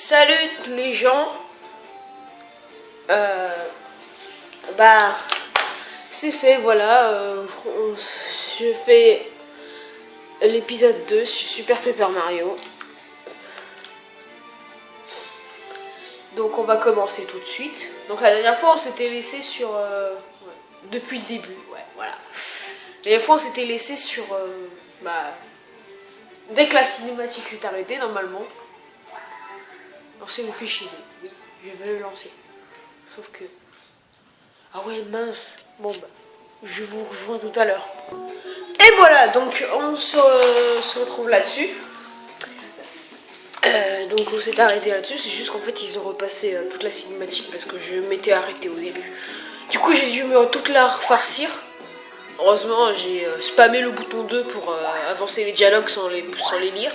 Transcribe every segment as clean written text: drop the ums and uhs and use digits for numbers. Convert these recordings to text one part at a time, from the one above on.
Salut les gens. C'est fait, voilà. Je fais l'épisode 2 sur Super Paper Mario. Donc on va commencer tout de suite. Donc la dernière fois on s'était laissé sur... depuis le début, ouais, voilà. La dernière fois on s'était laissé sur... dès que la cinématique s'est arrêtée, normalement. Lancer le fichier. Oui, je vais le lancer. Sauf que... Ah ouais, mince. Bon, je vous rejoins tout à l'heure. Et voilà, donc on se retrouve là-dessus. Donc on s'est arrêté là-dessus. C'est juste qu'en fait, ils ont repassé toute la cinématique parce que je m'étais arrêté au début. Du coup, j'ai dû toute la refarcir. Heureusement, j'ai spammé le bouton 2 pour avancer les dialogues sans les lire.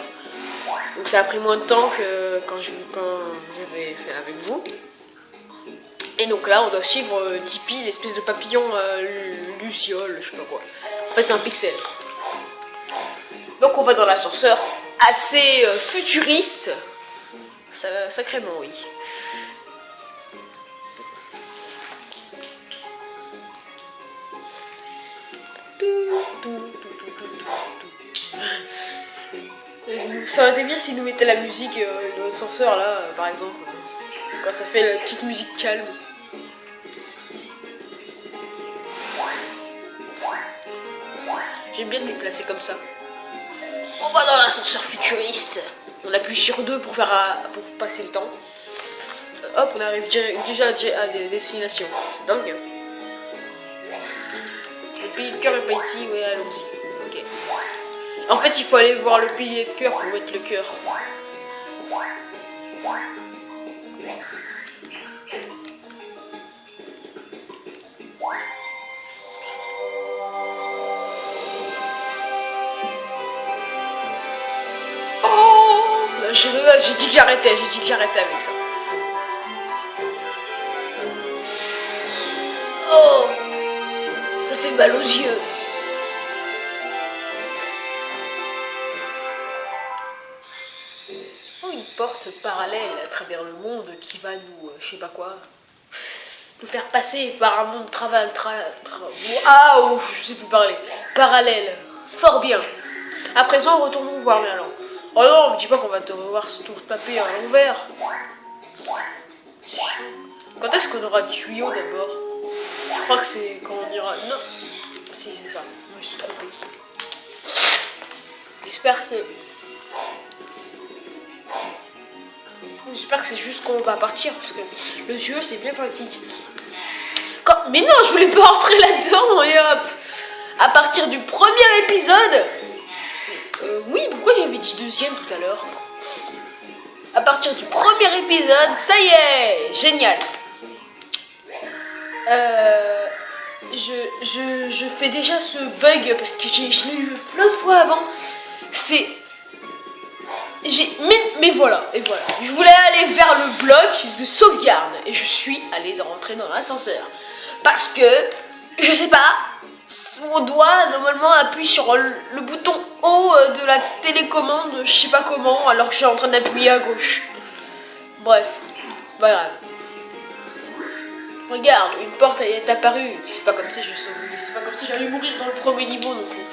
Donc ça a pris moins de temps que quand j'avais fait avec vous. Et donc là, on doit suivre Tipeee, l'espèce de papillon luciole, je sais pas quoi. En fait, c'est un pixel. Donc on va dans l'ascenseur, assez futuriste. Sacrément, oui. Ça aurait été bien s'ils nous mettaient la musique de l'ascenseur là, par exemple. Quand ça fait la petite musique calme. J'aime bien le déplacer comme ça. On va dans l'ascenseur futuriste. On appuie sur 2 pour passer le temps. Hop, on arrive déjà à des destinations. C'est dingue. Le pilier de cœur est pas ici, oui, allons-y. Ok. En fait, il faut aller voir le pilier de cœur pour mettre le cœur. Oh, j'ai dit que j'arrêtais, avec ça. Oh, ça fait mal aux yeux. Une porte parallèle à travers le monde qui va nous, je sais pas quoi, nous faire passer par un monde waouh, je sais plus parler. Parallèle, fort bien. À présent, retournons voir Merlan. Oh non, me dis pas qu'on va devoir se tout taper à l'envers. Quand est-ce qu'on aura du tuyau d'abord? Je crois que c'est quand on ira. Non, si c'est ça. Je me suis trompé. J'espère que c'est juste qu'on va partir parce que le tuyau c'est bien pratique. Mais non, je voulais pas rentrer là-dedans et hop. À partir du premier épisode. Oui, pourquoi j'avais dit deuxième tout à l'heure? À partir du premier épisode, ça y est, génial. Je fais déjà ce bug parce que je l'ai eu plein de fois avant. Mais voilà, et voilà. Je voulais aller vers le bloc de sauvegarde et je suis allé rentrer dans l'ascenseur. Parce que, je sais pas, on doit normalement appuyer sur le bouton haut de la télécommande, je sais pas comment, alors que je suis en train d'appuyer à gauche. Bref, pas grave. Regarde, une porte est apparue. C'est pas comme si j'allais mourir dans le premier niveau non plus.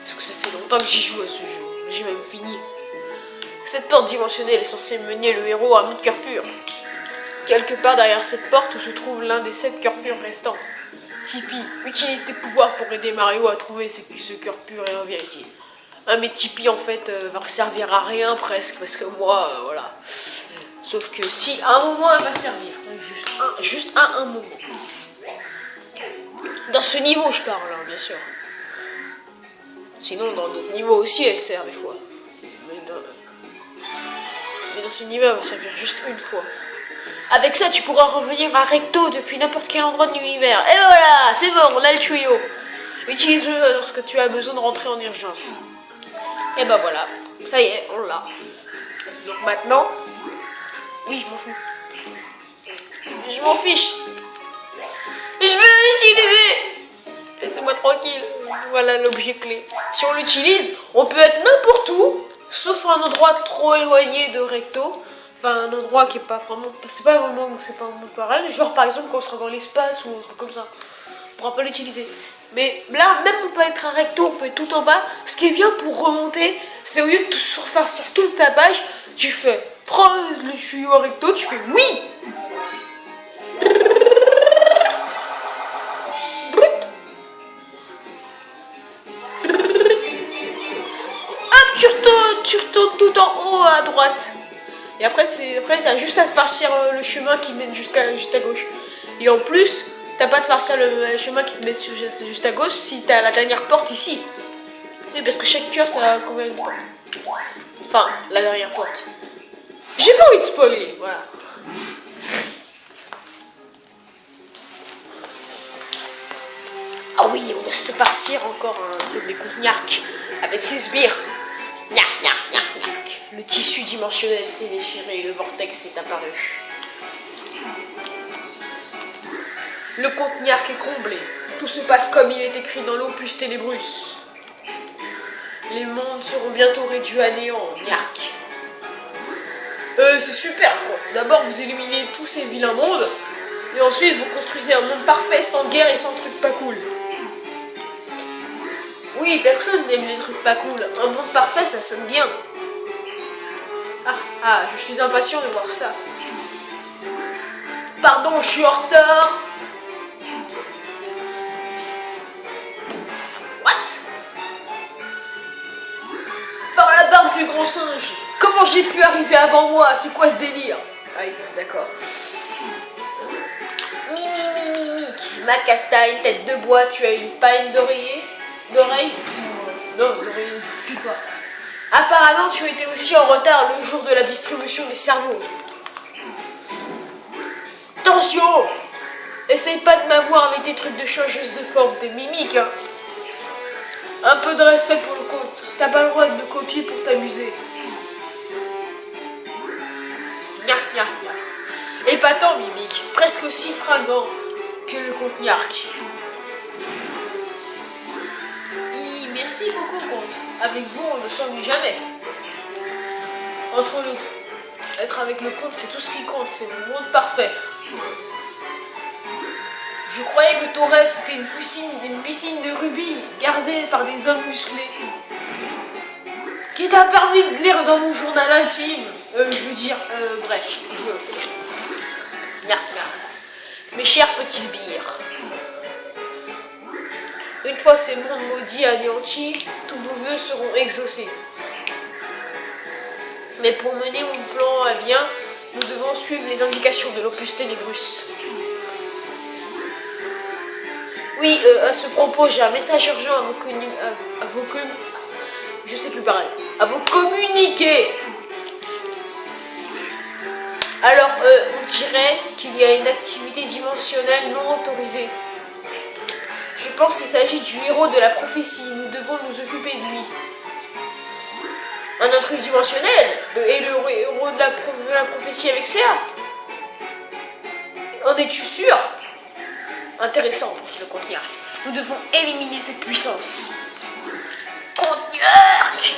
Parce que ça fait longtemps que j'y joue à ce jeu. J'ai même fini. Cette porte dimensionnelle est censée mener le héros à un monde cœur pur. Quelque part derrière cette porte se trouve l'un des 7 cœurs purs restants. Tipeee, utilise tes pouvoirs pour aider Mario à trouver ce cœur pur et revient ici. Mais Tipeee en fait va servir à rien presque parce que moi, voilà. Sauf que si à un moment elle va servir, juste à un moment. Dans ce niveau je parle, hein, bien sûr. Sinon dans d'autres niveaux aussi elle sert des fois. Mais dans ce niveau elle va servir juste une fois. Avec ça tu pourras revenir à Recto depuis n'importe quel endroit de l'univers. Et voilà, c'est bon, on a le tuyau. Utilise-le lorsque tu as besoin de rentrer en urgence. Et ben voilà, ça y est, on l'a. Donc maintenant... Oui, je m'en fous. Je m'en fiche. Je veux l'utiliser. Laissez-moi tranquille. Voilà l'objet clé. Si on l'utilise, on peut être n'importe où, sauf un endroit trop éloigné de Recto. Enfin, un endroit qui est pas vraiment... C'est pas vraiment... C'est pas un monde parallèle. Genre, par exemple, quand on sera dans l'espace ou un truc comme ça. On pourra pas l'utiliser. Mais là, même on peut être un recto, on peut être tout en bas. Ce qui est bien pour remonter, c'est au lieu de te surfarcir tout le tapage, tu fais... Prends le tuyau recto, tu fais oui. Hop, tu retournes tout en haut à droite. Et après, t'as juste à farcir le chemin qui mène juste à gauche. Et en plus, t'as pas de farcir le chemin qui te mène juste à gauche si t'as la dernière porte ici. Oui, parce que chaque cœur, ça a combien de portes? Enfin, la dernière porte. J'ai pas envie de spoiler, voilà. Ah oui, on doit se farcir encore un truc des cognards avec ses sbires. Gnac, gnac, gnac, gnac. Le tissu dimensionnel s'est déchiré, le vortex est apparu. Le cognards est comblé. Tout se passe comme il est écrit dans l'opus Télébrus. Les mondes seront bientôt réduits à néant, gnac. C'est super quoi. D'abord vous éliminez tous ces vilains mondes. Et ensuite vous construisez un monde parfait sans guerre et sans trucs pas cool. Oui, personne n'aime les trucs pas cool. Un monde parfait, ça sonne bien. Ah, je suis impatient de voir ça. Pardon, je suis en retard. What? Par la barbe du grand singe. Comment j'ai pu arriver avant moi? C'est quoi ce délire? Ah, d'accord. Mimique. Ma castagne, tête de bois, tu as une paille d'oreiller? D'oreille? Non, d'oreiller, je sais pas. Apparemment, tu étais aussi en retard le jour de la distribution des cerveaux. Attention! Essaye pas de m'avoir avec tes trucs de changeuse de forme, t'es mimique, hein. Un peu de respect pour le compte. T'as pas le droit de me copier pour t'amuser. Épatant, mimique. Presque aussi fringant que le compte Yark. Merci beaucoup, comte. Avec vous, on ne s'ennuie jamais. Être avec le comte, c'est tout ce qui compte. C'est le monde parfait. Je croyais que ton rêve, c'était une piscine de rubis gardée par des hommes musclés. Qui t'a permis de lire dans mon journal intime. Bref. Mes chers petits sbires. Une fois ces mondes maudits anéantis, tous vos vœux seront exaucés. Mais pour mener mon plan à bien, nous devons suivre les indications de l'opus Télébrus. Oui, à ce propos, j'ai un message urgent à vous communiquer. Alors, on dirait qu'il y a une activité dimensionnelle non autorisée. Je pense qu'il s'agit du héros de la prophétie. Nous devons nous occuper de lui. Un intrus dimensionnel et le héros de la prophétie avec Céa. En es-tu sûr? Intéressant, dit le Cognark. Nous devons éliminer cette puissance. Cognark!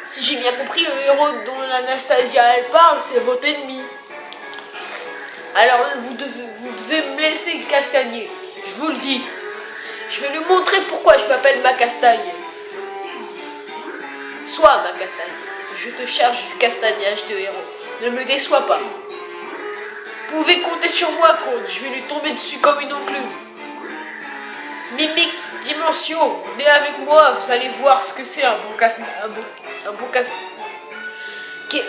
Si j'ai bien compris, le héros dont l'Anastasia elle parle, c'est votre ennemi. Alors vous devez me laisser castagner. Je vous le dis. Je vais lui montrer pourquoi je m'appelle Ma Castagne. Sois Ma Castagne. Je te charge du castagnage de héros. Ne me déçois pas. Vous pouvez compter sur moi, comte. Je vais lui tomber dessus comme une enclume. Mimique, Dimension, venez avec moi. Vous allez voir ce que c'est un bon castagne.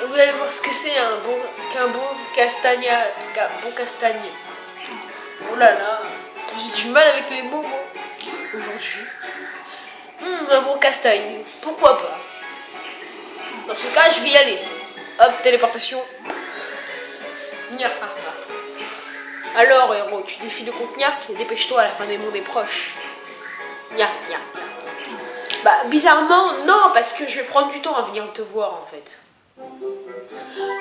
Vous allez voir ce que c'est qu'un bon castagne. Oh là là, j'ai du mal avec les mots, moi, aujourd'hui. Un bon castagne, pourquoi pas? Dans ce cas, je vais y aller. Hop, téléportation. Alors, héros, tu défies le Cognark et dépêche-toi, à la fin des mondes est proche. Bah, bizarrement, non, parce que je vais prendre du temps à venir te voir, en fait.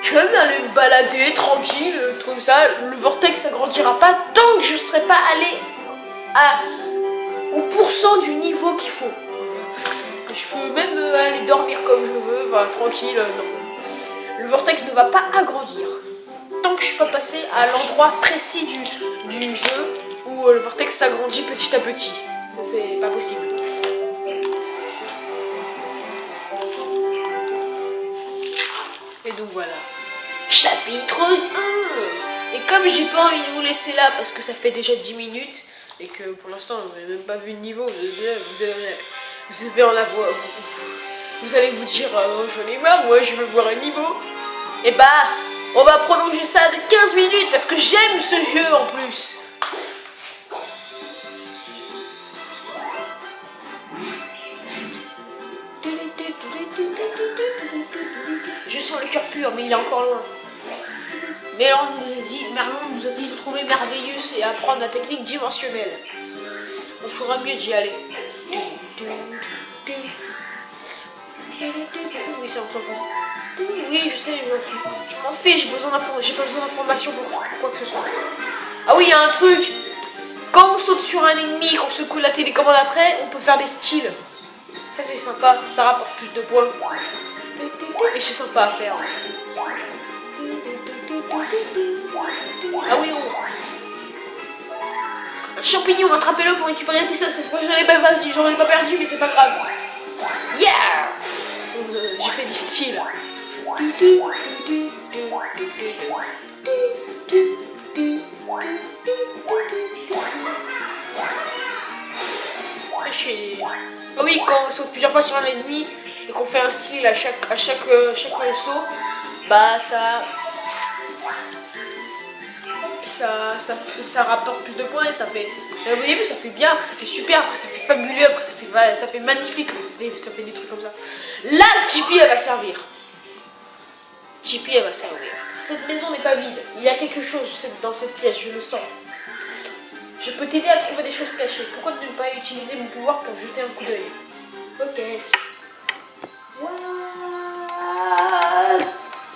Je vais même aller me balader, tranquille, comme ça. Le vortex s'agrandira pas tant que je serai pas allé au pourcent du niveau qu'il faut. Je peux même aller dormir comme je veux, enfin, tranquille, non. Le vortex ne va pas agrandir. Tant que je suis pas passé à l'endroit précis du jeu où le vortex s'agrandit petit à petit. Ça, c'est pas possible. Et donc voilà. Chapitre 1. Et comme j'ai pas envie de vous laisser là parce que ça fait déjà 10 minutes et que pour l'instant vous n'avez même pas vu le niveau, vous allez vous dire oh, j'en ai marre, moi je veux voir un niveau. Et bah on va prolonger ça de 15 minutes parce que j'aime ce jeu en plus. Je sens le cœur pur, mais il est encore loin. Merlin nous a dit de trouver merveilleuse et apprendre la technique dimensionnelle. On fera mieux d'y aller. Oui, ça on s'en fout. Oui, je sais, je m'en fiche, j'ai pas besoin d'informations pour quoi que ce soit. Ah oui, il y a un truc. Quand on saute sur un ennemi, qu'on secoue la télécommande après, on peut faire des styles. Ça c'est sympa, ça rapporte plus de points. Et c'est sympa à faire aussi. Ah oui, un champignon, attrapez-le pour récupérer la puissance. Cette fois j'en ai pas perdu, mais c'est pas grave. Yeah. J'ai fait du style. Ah oui, quand on saute plusieurs fois sur un ennemi et qu'on fait un style à chaque saut, bah ça rapporte plus de points et ça fait. Au début ça fait bien, après ça fait super, après ça fait fabuleux, après ça fait magnifique, ça fait des trucs comme ça. Là, Chippy elle va servir. Chippy elle va servir. Cette maison n'est pas vide. Il y a quelque chose dans cette pièce, je le sens. Je peux t'aider à trouver des choses cachées. Pourquoi ne pas utiliser mon pouvoir pour jeter un coup d'œil? Ok.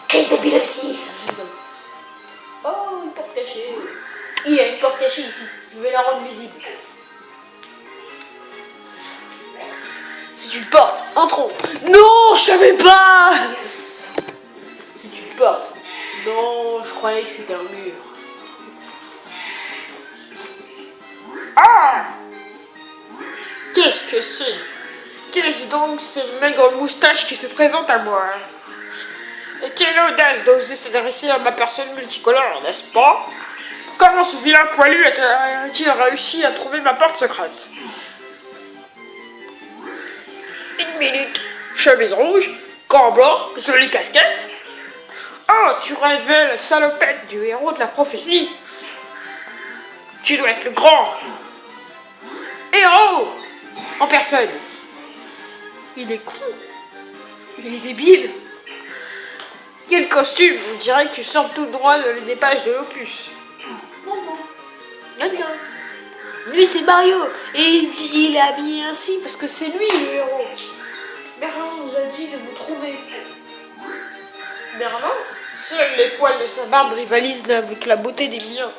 Crise d'épilepsie. Oh, une porte cachée. Il y a une porte cachée ici. Je vais la rendre visible. C'est une porte. Entrons. Non, je savais pas. C'est une porte. Non, je croyais que c'était un mur. Ah! Qu'est-ce que c'est? Qu'est-ce donc ce maigre moustache qui se présente à moi? Et quelle audace d'oser s'adresser à ma personne multicolore, n'est-ce pas? Comment ce vilain poilu a-t-il réussi à trouver ma porte secrète? Une minute. Chemise rouge, gants blancs, jolie casquette. Oh, tu révèles la salopette du héros de la prophétie. Tu dois être le grand héros en personne. Il est con. Il est débile. Quel costume. On dirait que tu sors tout droit des pages de l'opus. Rien. Lui c'est Mario. Et il est habillé ainsi parce que c'est lui le héros. Merlin nous a dit de vous trouver. Merlin? Seuls les poils de sa barbe rivalisent avec la beauté des miens.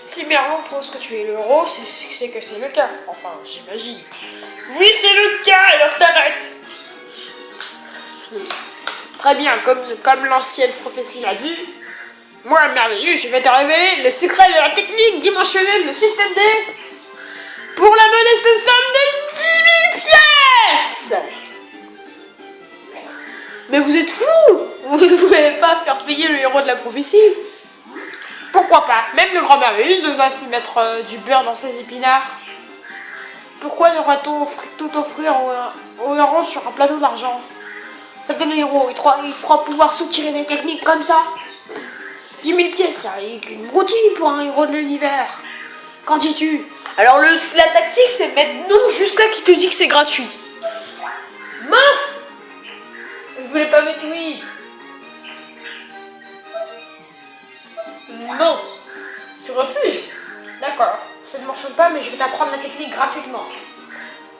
Si Merlin pense que tu es le héros, c'est que c'est le cas. Enfin, j'imagine. Oui, c'est le cas, alors t'arrêtes. Très bien, comme l'ancienne prophétie l'a dit, moi, merveilleux, je vais te révéler le secret de la technique dimensionnelle de système D pour la modeste somme de 10 000 pièces. Mais vous êtes fous. Vous ne pouvez pas faire payer le héros de la prophétie. Pourquoi pas? Même le grand merveilleux devrait se mettre du beurre dans ses épinards. Pourquoi devrait-on tout offrir au héros sur un plateau d'argent? C'est un héros, il croit pouvoir soutirer des techniques comme ça. 10 000 pièces, ça n'est qu'une broutille pour un héros de l'univers. Qu'en dis-tu? Alors la tactique, c'est mettre non jusqu'à qui te dit que c'est gratuit. Mince! Je voulais pas mettre oui. Non. Tu refuses? D'accord. Ça ne marche pas, mais je vais t'apprendre la technique gratuitement.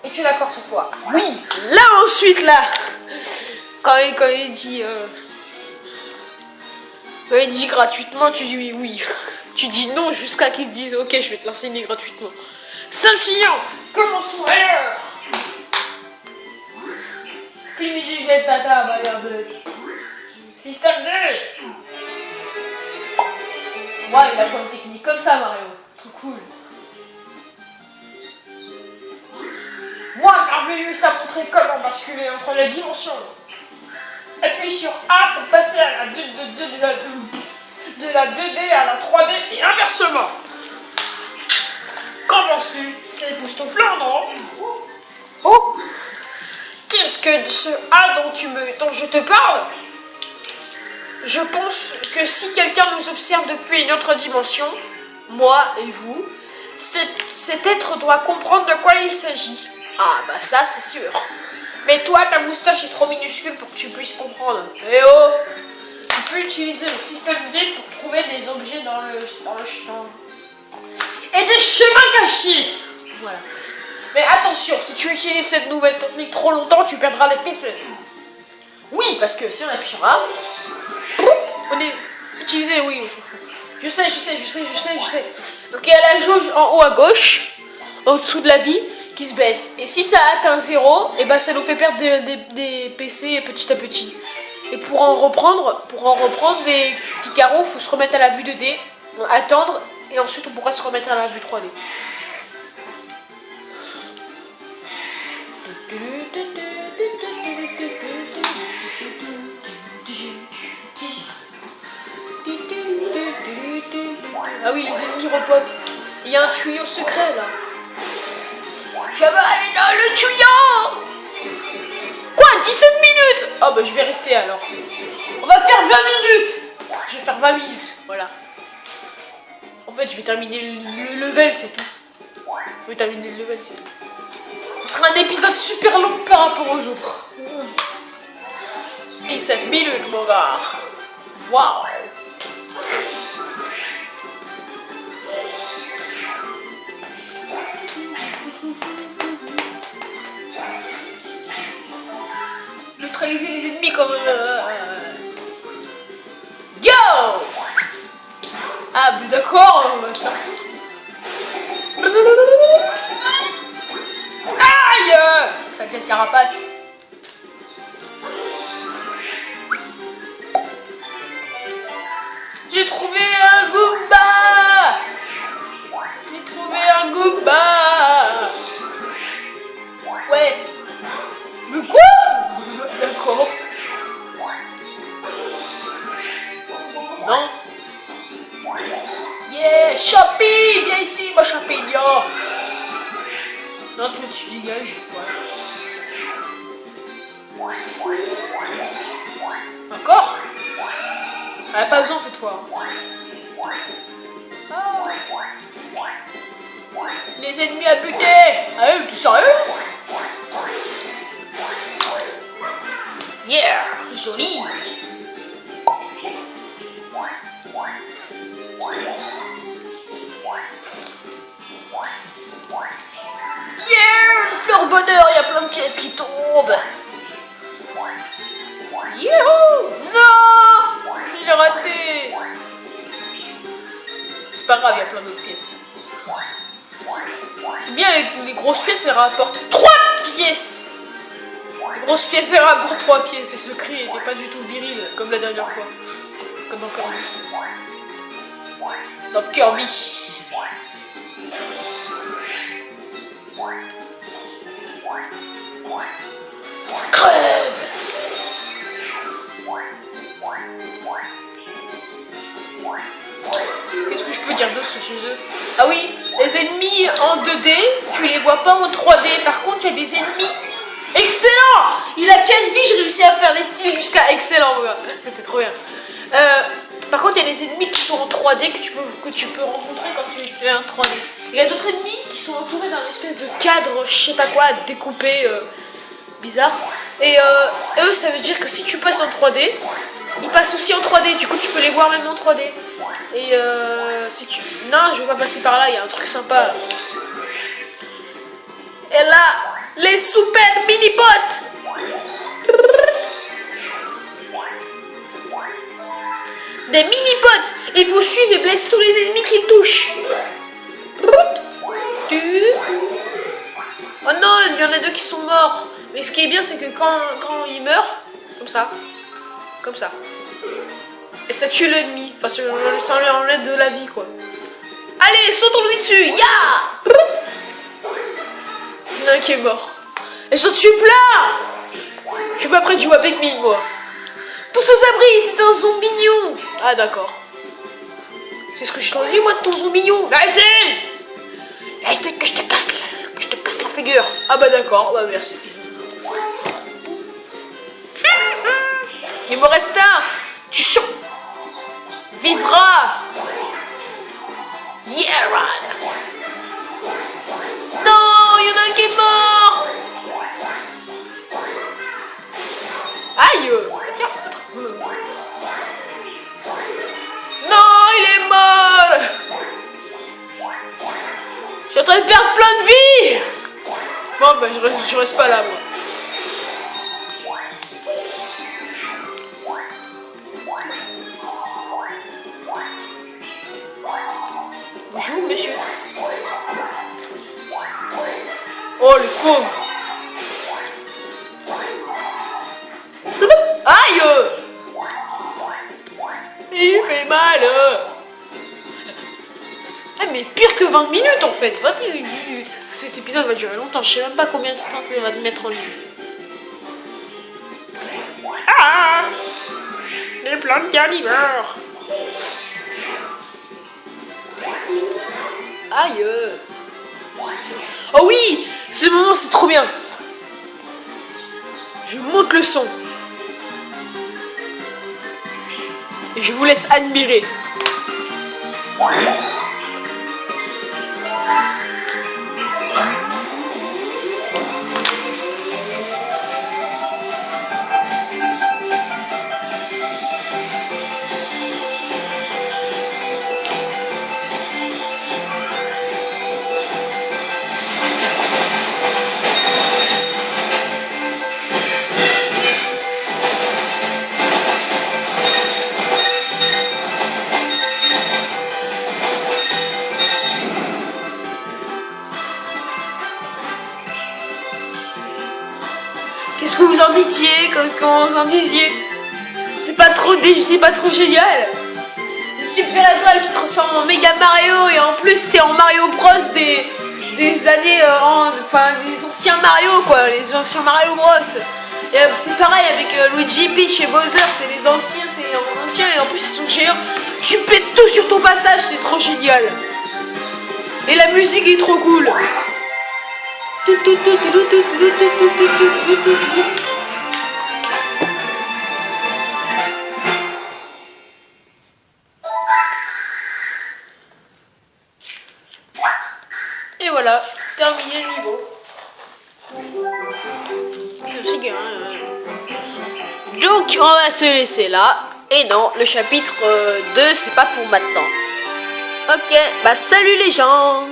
Es-tu d'accord cette fois? Oui. Là ensuite, là. Quand il dit gratuitement, tu dis oui, oui. Tu dis non jusqu'à qu'ils te disent ok, je vais te l'enseigner gratuitement. Scintillant. Commençons alors. musique de tata, regarde. Système 2. Ouais, il apprend une technique comme ça, Mario. Trop cool. Moi, Carvelius a montré comment basculer entre les dimensions. Appuie sur A pour passer à la 2D à la 3D et inversement. Qu'en penses-tu? C'est époustouflant, non? Oh! Qu'est-ce que ce A dont je te parle? Je pense que si quelqu'un nous observe depuis une autre dimension, moi et vous, cet être doit comprendre de quoi il s'agit. Ah bah ça c'est sûr. Mais toi, ta moustache est trop minuscule pour que tu puisses comprendre. Eh oh! Tu peux utiliser le système V pour trouver des objets dans le champ. Et des chemins cachés. Voilà. Mais attention, si tu utilises cette nouvelle technique trop longtemps, tu perdras les PC. Oui, parce que si on appuie sur A, on est utilisé, oui, on s'en fout. Je sais. Donc il y a la jauge en haut à gauche, en dessous de la vie, qui se baisse. Et si ça atteint 0, et ben ça nous fait perdre des PC petit à petit. Et pour en reprendre les petits carreaux, il faut se remettre à la vue 2D, attendre, et ensuite on pourra se remettre à la vue 3D. Ah oui, les ennemis repopent. Il y a un tuyau secret là. Je vais aller dans le tuyau. Quoi, 17 minutes? Oh bah je vais rester alors. On va faire 20 minutes. Je vais faire 20 minutes, voilà. En fait, je vais terminer le level, c'est tout. Je vais terminer le level, c'est tout. Ce sera un épisode super long par rapport aux autres. 17 minutes, mon gars. Waouh. Neutraliser les ennemis comme... Go. Ah, mais d'accord, on va se faire foutre. Aïe! Sacré carapace. J'ai trouvé un Goomba. Ouais. Mais quoi? D'accord. Non. Yeah, Chapi, viens ici, ma champignon. Non, tu dégages. Ouais. Encore? Elle a pas besoin cette fois. Ah. Les ennemis à buter. Ah oui, tu sérieux? Yeah, joli. Yeah, une fleur bonheur, il y a plein de pièces qui tombent. Youhou! Non! J'ai raté. C'est pas grave, il y a plein d'autres pièces. C'est bien, les grosses pièces, elles rapportent 3 pièces. Les grosses pièces, elles rapportent 3 pièces. Et ce cri n'était pas du tout viril, comme la dernière fois. Comme dans Kirby. Dans Kirby. Crève! Qu'est-ce que je peux dire d'autre sur ce jeu? Ah oui, les ennemis en 2D, tu les vois pas en 3D. Par contre, il y a des ennemis. Excellent! Il a quelle vie? J'ai réussi à faire les styles jusqu'à excellent, mon gars. C'était trop bien. Par contre, il y a des ennemis qui sont en 3D que tu peux rencontrer quand tu es en 3D. Il y a d'autres ennemis qui sont entourés d'un espèce de cadre, je sais pas quoi, découpé, bizarre. Et eux, ça veut dire que si tu passes en 3D, ils passent aussi en 3D. Du coup, tu peux les voir même en 3D. Et si tu... Non, je vais pas passer par là, il y a un truc sympa. Et là, les super mini-potes. Des mini-potes. Ils vous suivent et blessent tous les ennemis qu'ils touchent. Oh non, il y en a 2 qui sont morts. Mais ce qui est bien, c'est que quand il meurt, comme ça, et ça tue l'ennemi. Enfin, ça lui enlève de la vie, quoi. Allez, sautons-lui dessus, ya! Il y en a un qui est mort. Elles sont tuées plein! Je suis pas prêt de jouer à Pikmin, moi. Tous aux abris, c'est un zombignon! Ah, d'accord. C'est ce que je t'en dis, moi, de ton zombignon. Vas-y! Essaye que je te casse la figure. Ah bah d'accord, bah merci. Il me reste un. Tu vivras. Yeah, run. Non, il y en a un qui est mort. Aïe. Non, il est mort. Je suis en train de perdre plein de vie. Bon, bah je reste pas là, moi. Bonjour, monsieur. Oh, le pauvre. Aïe. Il fait mal. Ah, mais pire que 20 minutes, en fait. 21 minutes. Cet épisode va durer longtemps. Je sais même pas combien de temps ça va te mettre en ligne. Ah, les plantes carnivores. Aïe. Oh oui, ce moment c'est trop bien. Je monte le son. Et je vous laisse admirer. Qu'est-ce que vous en disiez? Qu'est-ce que vous en disiez? C'est pas trop génial? Une super étoile qui transforme en Mega Mario et en plus c'était en Mario Bros des années, enfin des anciens Mario quoi, les anciens Mario Bros. Et c'est pareil avec Luigi, Peach et Bowser, c'est les anciens, et en plus ils sont géants. Tu pètes tout sur ton passage, c'est trop génial. Et la musique est trop cool. Et voilà, terminé le niveau. C'est bien. Donc on va se laisser là. Et non, le chapitre 2 c'est pas pour maintenant. Ok, bah salut les gens.